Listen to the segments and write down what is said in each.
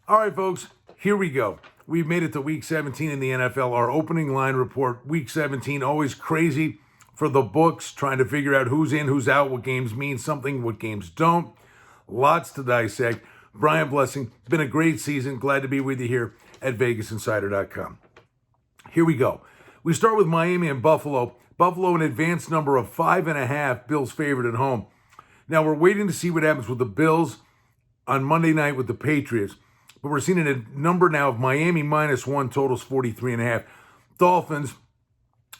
All right, folks, here we go. We've made it to week 17 in the NFL. Our opening line report, week 17, always crazy for the books, trying to figure out who's in, who's out, what games mean something, what games don't. Lots to dissect. Brian Blessing, been a great season. Glad to be with you here at VegasInsider.com. Here we go. We start with Miami and Buffalo. Buffalo, an advanced number of 5.5, Bills favored at home. Now, we're waiting to see what happens with the Bills on Monday night with the Patriots. But we're seeing a number now of Miami -1, totals 43.5. Dolphins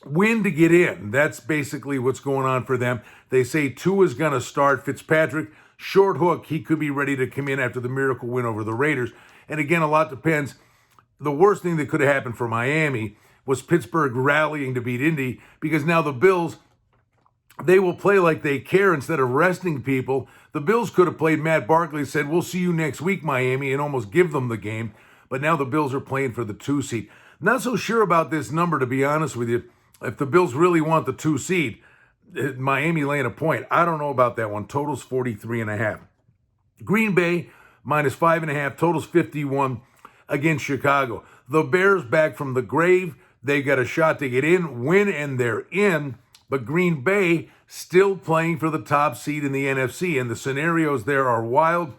win to get in. That's basically what's going on for them. They say Tua's going to start. Fitzpatrick, short hook. He could be ready to come in after the miracle win over the Raiders. And again, a lot depends. The worst thing that could have happened for Miami was Pittsburgh rallying to beat Indy, because now the Bills, they will play like they care instead of resting people. The Bills could have played Matt Barkley and said, we'll see you next week, Miami, and almost give them the game. But now the Bills are playing for the 2 seed. Not so sure about this number, to be honest with you. If the Bills really want the 2 seed, Miami laying a point. I don't know about that one. Totals 43.5. Green Bay -5.5. Totals 51 against Chicago. The Bears back from the grave. They got a shot to get in, win, and they're in. But Green Bay still playing for the top seed in the NFC, and the scenarios there are wild.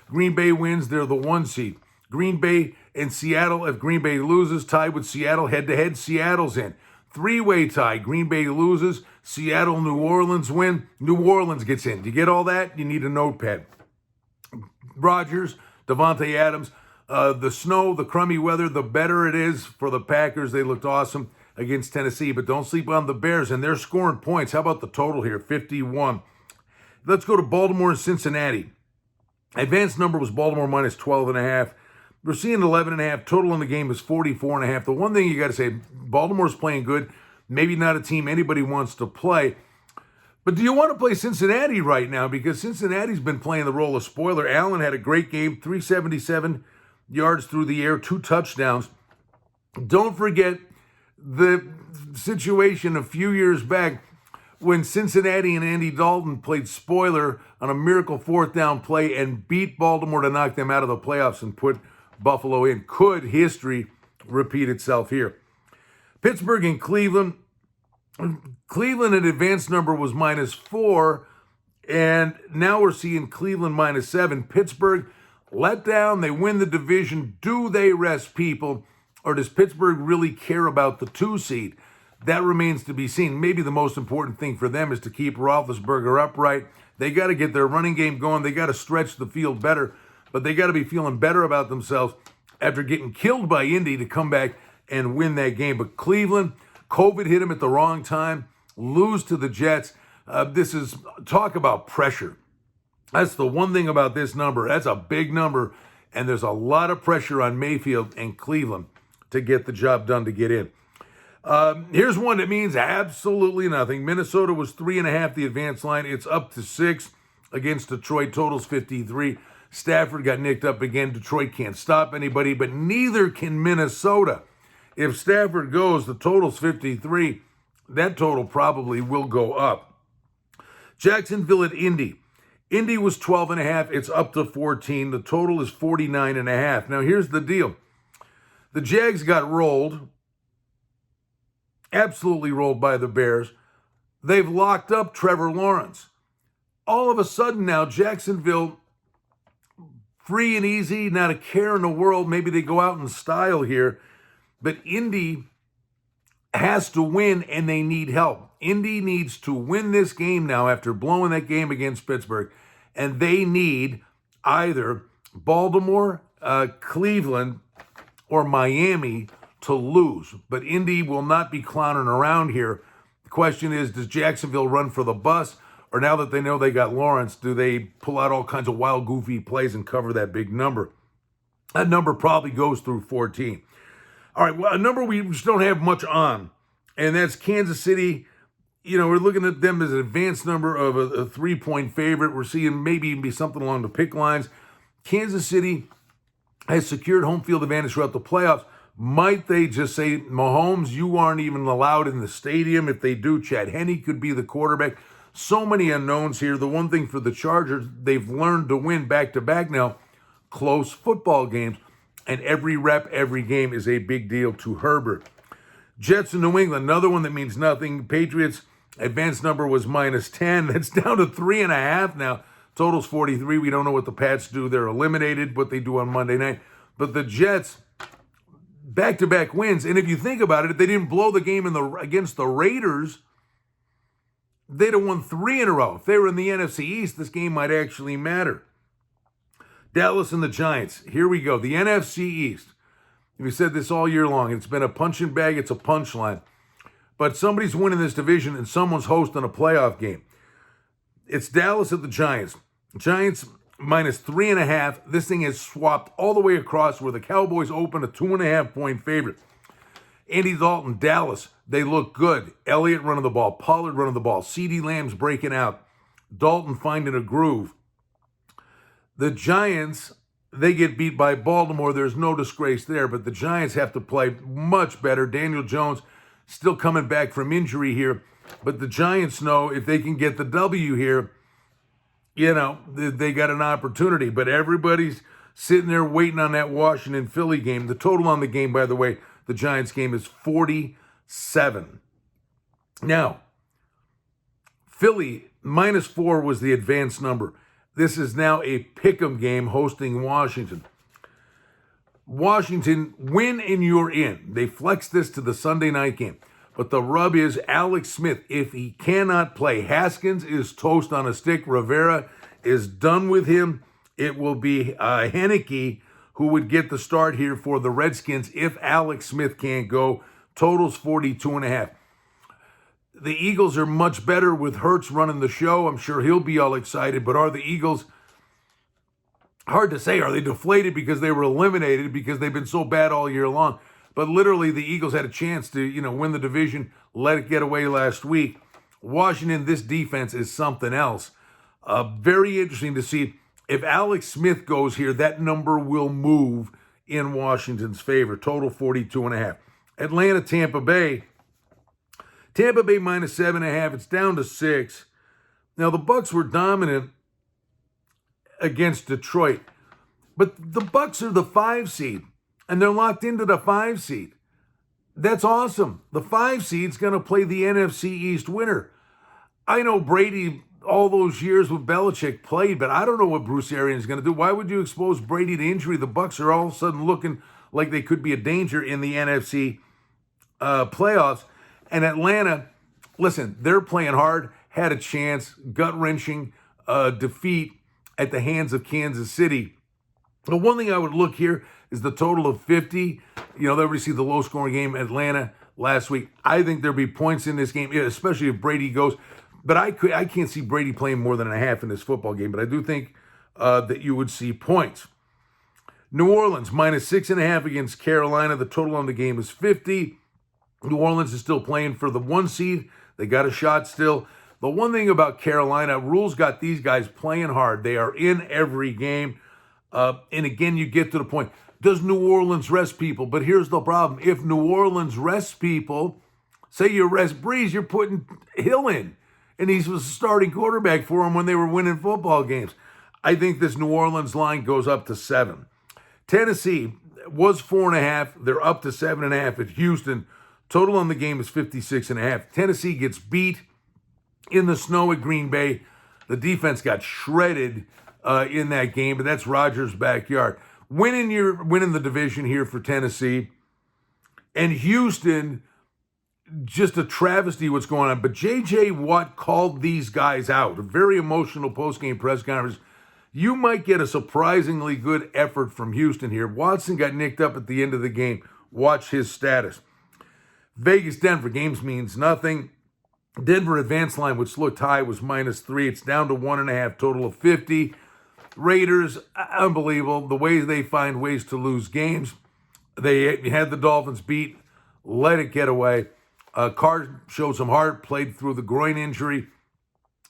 Green Bay wins, they're the 1 seed. Green Bay and Seattle, if Green Bay loses, tied with Seattle head-to-head, Seattle's in. 3-way tie, Green Bay loses, Seattle, New Orleans win, New Orleans gets in. Do you get all that? You need a notepad. Rodgers, Devontae Adams, the snow, the crummy weather, the better it is for the Packers. They looked awesome against Tennessee, but don't sleep on the Bears, and they're scoring points. How about the total here, 51? Let's go to Baltimore and Cincinnati. Advanced number was Baltimore -12.5. We're seeing 11.5. Total in the game is 44.5. The one thing you got to say, Baltimore's playing good. Maybe not a team anybody wants to play. But do you want to play Cincinnati right now? Because Cincinnati's been playing the role of spoiler. Allen had a great game, 377 yards through the air, 2 touchdowns. Don't forget the situation a few years back when Cincinnati and Andy Dalton played spoiler on a miracle 4th down play and beat Baltimore to knock them out of the playoffs and put Buffalo in. Could history repeat itself here? Pittsburgh and Cleveland. Cleveland, an advanced number, was -4, and now we're seeing Cleveland -7. Pittsburgh let down. They win the division. Do they rest people? Or does Pittsburgh really care about the 2 seed? That remains to be seen. Maybe the most important thing for them is to keep Roethlisberger upright. They got to get their running game going. They got to stretch the field better, but they got to be feeling better about themselves after getting killed by Indy to come back and win that game. But Cleveland, COVID hit them at the wrong time, lose to the Jets. This is talk about pressure. That's the one thing about this number. That's a big number, and there's a lot of pressure on Mayfield and Cleveland to get the job done to get in. Here's one that means absolutely nothing. Minnesota was 3.5, the advanced line. It's up to 6 against Detroit. Totals 53. Stafford got nicked up again. Detroit can't stop anybody, but neither can Minnesota. If Stafford goes, the total's 53. That total probably will go up. Jacksonville at Indy. Indy was 12.5. It's up to 14. The total is 49.5. Now, here's the deal. The Jags got rolled, absolutely rolled by the Bears. They've locked up Trevor Lawrence. All of a sudden now, Jacksonville, free and easy, not a care in the world. Maybe they go out in style here. But Indy has to win, and they need help. Indy needs to win this game now after blowing that game against Pittsburgh. And they need either Baltimore, Cleveland, or Miami to lose. But Indy will not be clowning around here. The question is, does Jacksonville run for the bus? Or now that they know they got Lawrence, do they pull out all kinds of wild, goofy plays and cover that big number? That number probably goes through 14. All right, well, a number we just don't have much on, and that's Kansas City. You know, we're looking at them as an advanced number of a 3-point favorite. We're seeing maybe even be something along the pick lines. Kansas City has secured home field advantage throughout the playoffs. Might they just say, Mahomes, you aren't even allowed in the stadium? If they do, Chad Henne could be the quarterback. So many unknowns here. The one thing for the Chargers, they've learned to win back-to-back now, close football games. and every rep, every game is a big deal to Herbert. Jets in New England, another one that means nothing. Patriots advanced number was -10. That's down to 3.5 now. Total's 43. We don't know what the Pats do. They're eliminated, what they do on Monday night. But the Jets, back-to-back wins. And if you think about it, if they didn't blow the game against the Raiders, they'd have won 3 in a row. If they were in the NFC East, this game might actually matter. Dallas and the Giants. Here we go. The NFC East. We said this all year long. It's been a punching bag. It's a punchline. But somebody's winning this division and someone's hosting a playoff game. It's Dallas at the Giants. Giants -3.5. This thing has swapped all the way across where the Cowboys open a 2.5-point favorite. Andy Dalton, Dallas, they look good. Elliott running the ball. Pollard running the ball. CeeDee Lamb's breaking out. Dalton finding a groove. The Giants, they get beat by Baltimore. There's no disgrace there, but the Giants have to play much better. Daniel Jones still coming back from injury here, but the Giants know if they can get the W here, they got an opportunity. But everybody's sitting there waiting on that Washington-Philly game. The total on the game, by the way, the Giants game is 47. Now, Philly, -4 was the advanced number. This is now a pick'em game hosting Washington. Washington, win and you're in. They flexed this to the Sunday night game. But the rub is Alex Smith, if he cannot play, Haskins is toast on a stick. Rivera is done with him. It will be Heineke who would get the start here for the Redskins if Alex Smith can't go. Total's 42.5. The Eagles are much better with Hurts running the show. I'm sure he'll be all excited. But are the Eagles, hard to say, are they deflated because they were eliminated because they've been so bad all year long? But literally the Eagles had a chance to, win the division, let it get away last week. Washington, this defense is something else. Very interesting to see if Alex Smith goes here, that number will move in Washington's favor. Total 42.5. Atlanta, Tampa Bay. Tampa Bay -7.5. It's down to 6. Now, the Bucs were dominant against Detroit. But the Bucs are the 5 seed, and they're locked into the 5 seed. That's awesome. The 5 seed's going to play the NFC East winner. I know Brady, all those years with Belichick, played, but I don't know what Bruce Arians is going to do. Why would you expose Brady to injury? The Bucs are all of a sudden looking like they could be a danger in the NFC playoffs. And Atlanta, listen, they're playing hard, had a chance, gut-wrenching defeat at the hands of Kansas City. The one thing I would look here is the total of 50. They already see the low-scoring game, Atlanta, last week. I think there'll be points in this game, especially if Brady goes. But I can't see Brady playing more than a half in this football game. But I do think that you would see points. New Orleans, -6.5 against Carolina. The total on the game is 50. New Orleans is still playing for the 1 seed. They got a shot still. The one thing about Carolina, rules got these guys playing hard. They are in every game. And again, you get to the point. Does New Orleans rest people? But here's the problem. If New Orleans rests people, say you rest Breeze, you're putting Hill in. And he was a starting quarterback for them when they were winning football games. I think this New Orleans line goes up to 7. Tennessee was 4.5. They're up to 7.5 at Houston. Total on the game is 56.5. Tennessee gets beat in the snow at Green Bay. The defense got shredded in that game, but that's Rodgers' backyard. Winning the division here for Tennessee. And Houston, just a travesty what's going on. But J.J. Watt called these guys out. A very emotional postgame press conference. You might get a surprisingly good effort from Houston here. Watson got nicked up at the end of the game. Watch his status. Vegas, Denver, games means nothing. Denver advanced line, which looked high, was -3. It's down to 1.5, total of 50. Raiders, unbelievable. The ways they find ways to lose games. They had the Dolphins beat, let it get away. Carr showed some heart, played through the groin injury,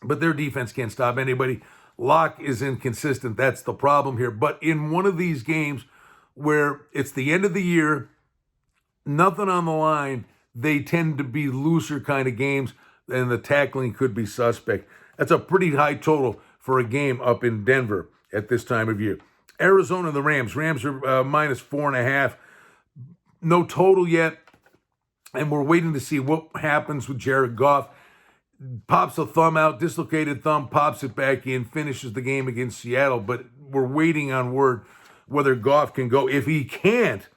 but their defense can't stop anybody. Locke is inconsistent. That's the problem here. But in one of these games where it's the end of the year, nothing on the line, they tend to be looser kind of games, and the tackling could be suspect. That's a pretty high total for a game up in Denver at this time of year. Arizona and the Rams. Rams are minus 4.5. No total yet. And we're waiting to see what happens with Jared Goff. Pops a thumb out, dislocated thumb, pops it back in, finishes the game against Seattle. But we're waiting on word whether Goff can go. If he can't,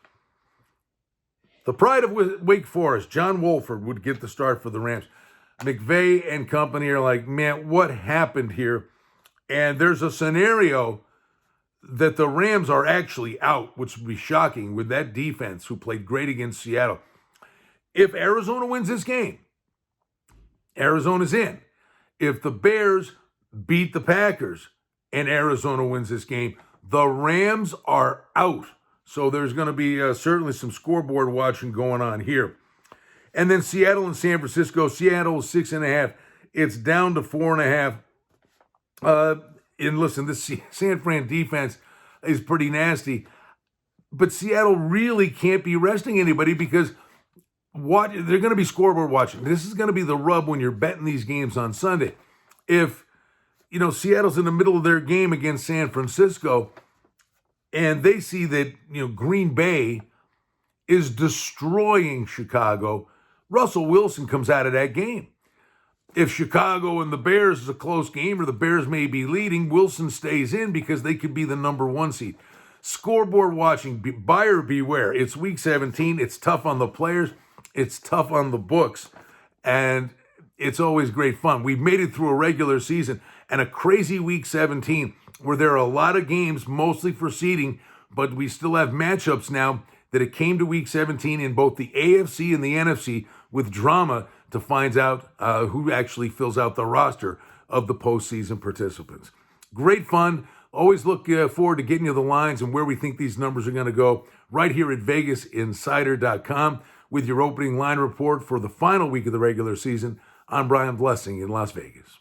the pride of Wake Forest, John Wolford, would get the start for the Rams. McVay and company are like, man, what happened here? And there's a scenario that the Rams are actually out, which would be shocking with that defense who played great against Seattle. If Arizona wins this game, Arizona's in. If the Bears beat the Packers and Arizona wins this game, the Rams are out. So there's going to be certainly some scoreboard watching going on here. And then Seattle and San Francisco. Seattle is 6.5. It's down to 4.5. And listen, this San Fran defense is pretty nasty. But Seattle really can't be resting anybody because they're going to be scoreboard watching. This is going to be the rub when you're betting these games on Sunday. If, Seattle's in the middle of their game against San Francisco and they see that, Green Bay is destroying Chicago, Russell Wilson comes out of that game. If Chicago and the Bears is a close game or the Bears may be leading, Wilson stays in because they could be the number 1 seed. Scoreboard watching, buyer beware. It's week 17. It's tough on the players. It's tough on the books, and it's always great fun. We've made it through a regular season and a crazy week 17 where there are a lot of games, mostly for seeding, but we still have matchups now that it came to week 17 in both the AFC and the NFC with drama to find out who actually fills out the roster of the postseason participants. Great fun. Always look forward to getting you the lines and where we think these numbers are going to go right here at VegasInsider.com. With your opening line report for the final week of the regular season. I'm Brian Blessing in Las Vegas.